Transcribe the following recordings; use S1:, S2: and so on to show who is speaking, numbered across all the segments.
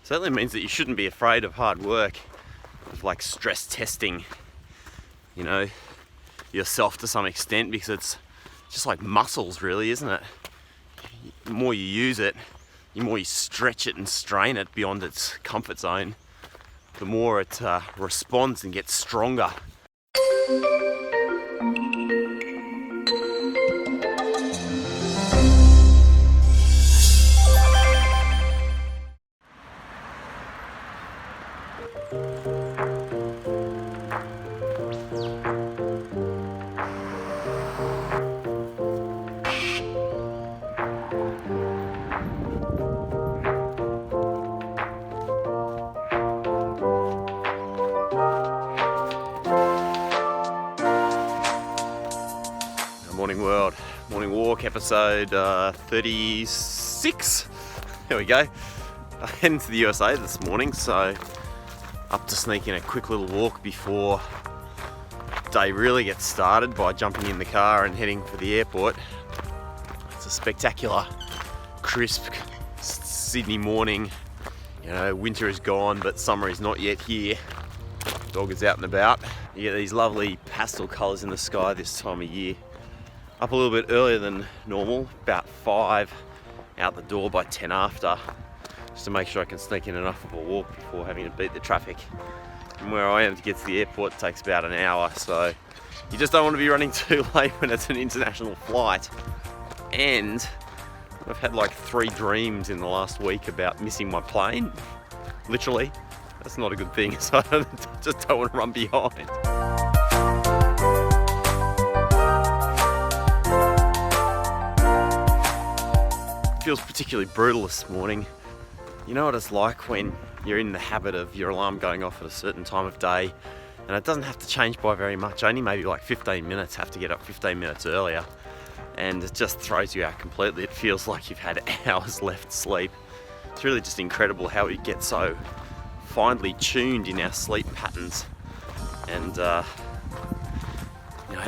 S1: Certainly means that you shouldn't be afraid of hard work, of like stress testing, you know, yourself to some extent, because it's just like muscles really, isn't it? The more you use it, the more you stretch it and strain it beyond its comfort zone, the more it responds and gets stronger. Morning world, morning walk, episode 36. There we go. I headed to the USA this morning, so up to sneak in a quick little walk before day really gets started by jumping in the car and heading for the airport. It's a spectacular, crisp Sydney morning. You know, winter is gone, but summer is not yet here. Dog is out and about. You get these lovely pastel colours in the sky this time of year. Up a little bit earlier than normal, about 5, out the door by 10 after, just to make sure I can sneak in enough of a walk before having to beat the traffic. From where I am to get to the airport takes about an hour, so you just don't want to be running too late when it's an international flight. And I've had like 3 dreams in the last week about missing my plane, literally. That's not a good thing, so I just don't want to run behind. Feels particularly brutal this morning. You know what it's like when you're in the habit of your alarm going off at a certain time of day, and it doesn't have to change by very much, only maybe like 15 minutes, have to get up 15 minutes earlier, and it just throws you out completely. It feels like you've had hours left sleep. It's really just incredible how we get so finely tuned in our sleep patterns, and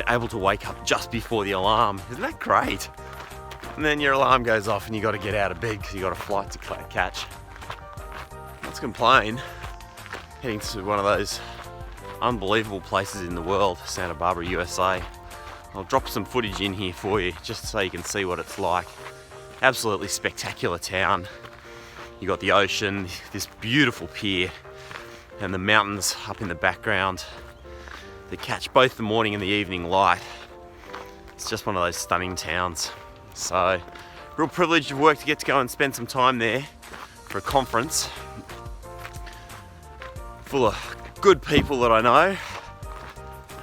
S1: able to wake up just before the alarm. Isn't that great? And then your alarm goes off and you got to get out of bed because you got a flight to catch. Let's complain. Heading to one of those unbelievable places in the world, Santa Barbara, USA. I'll drop some footage in here for you just so you can see what it's like. Absolutely spectacular town. You got the ocean, this beautiful pier, and the mountains up in the background that catch both the morning and the evening light. It's just one of those stunning towns. So, real privilege of work to get to go and spend some time there for a conference full of good people that I know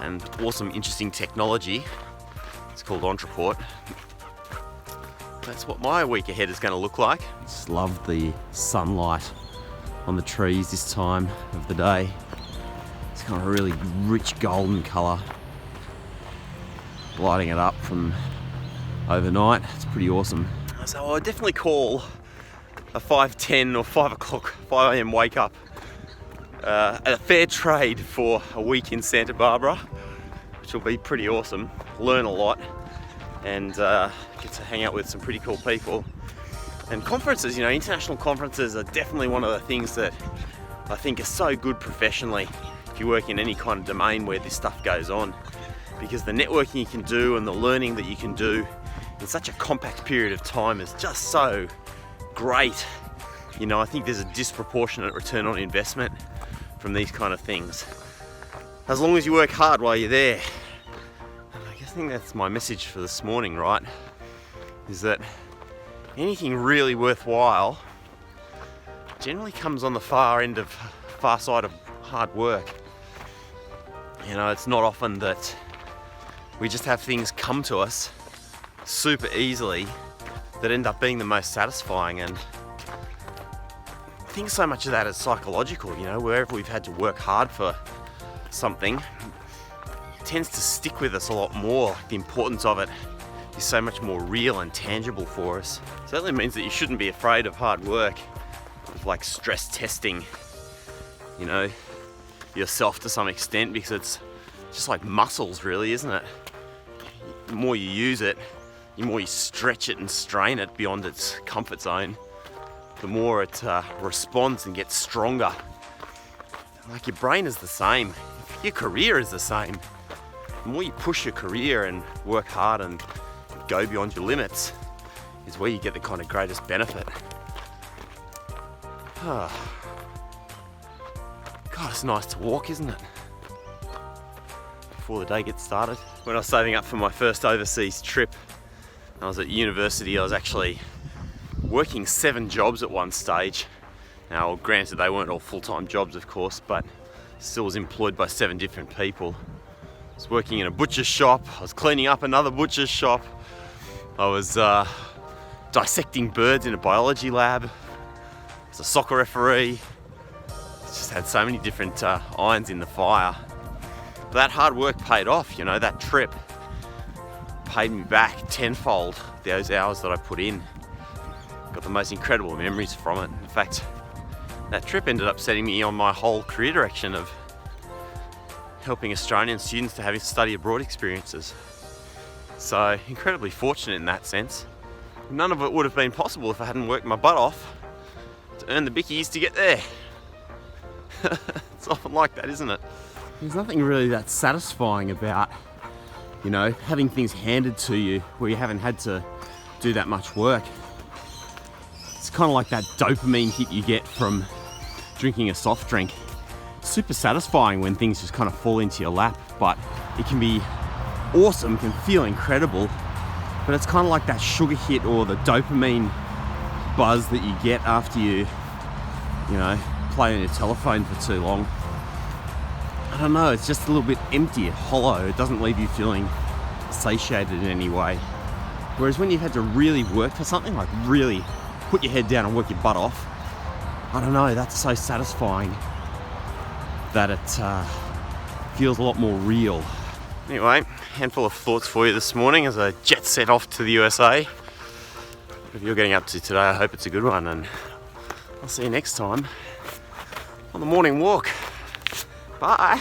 S1: and awesome, interesting technology. It's called Entreport. That's what my week ahead is going to look like. Just love the sunlight on the trees this time of the day. It's got a really rich golden colour, lighting it up from overnight. It's pretty awesome. So I would definitely call a 5:10 or 5 o'clock, 5 a.m. wake up a fair trade for a week in Santa Barbara, which will be pretty awesome. Learn a lot and get to hang out with some pretty cool people. And conferences, international conferences are definitely one of the things that I think are so good professionally if you work in any kind of domain where this stuff goes on, because the networking you can do and the learning that you can do in such a compact period of time is just so great. I think there's a disproportionate return on investment from these kind of things, as long as you work hard while you're there. And I think that's my message for this morning, right? Is that anything really worthwhile generally comes on the far side of hard work. It's not often that we just have things come to us super easily that end up being the most satisfying, and I think so much of that is psychological. Wherever we've had to work hard for something, it tends to stick with us a lot more. The importance of it is so much more real and tangible for us. Certainly means that you shouldn't be afraid of hard work, of like stress testing yourself to some extent, because it's just like muscles really, isn't it? The more you use it, the more you stretch it and strain it beyond its comfort zone, the more it responds and gets stronger. Like, your brain is the same, your career is the same. The more you push your career and work hard and go beyond your limits is where you get the kind of greatest benefit. God, it's nice to walk, isn't it? Before the day gets started. When I was saving up for my first overseas trip, I was at university. I was actually working 7 jobs at one stage. Now, granted, they weren't all full-time jobs, of course, but still was employed by 7 different people. I was working in a butcher's shop. I was cleaning up another butcher's shop. I was dissecting birds in a biology lab. I was a soccer referee. Just had so many different irons in the fire. But that hard work paid off, you know. That trip paid me back tenfold those hours that I put in. Got the most incredible memories from it. In fact, that trip ended up setting me on my whole career direction of helping Australian students to have study abroad experiences. So, incredibly fortunate in that sense. None of it would have been possible if I hadn't worked my butt off to earn the bickies to get there. It's often like that, isn't it? There's nothing really that satisfying about, you know, having things handed to you where you haven't had to do that much work. It's kind of like that dopamine hit you get from drinking a soft drink. It's super satisfying when things just kind of fall into your lap, but it can be awesome, can feel incredible, but it's kind of like that sugar hit or the dopamine buzz that you get after you know, play on your telephone for too long. I don't know, it's just a little bit empty, hollow. It doesn't leave you feeling satiated in any way. Whereas when you've had to really work for something, like really put your head down and work your butt off, I don't know, that's so satisfying that it feels a lot more real. Anyway, handful of thoughts for you this morning as I jet set off to the USA. Whatever you're getting up to today, I hope it's a good one, and I'll see you next time on the morning walk. Bye.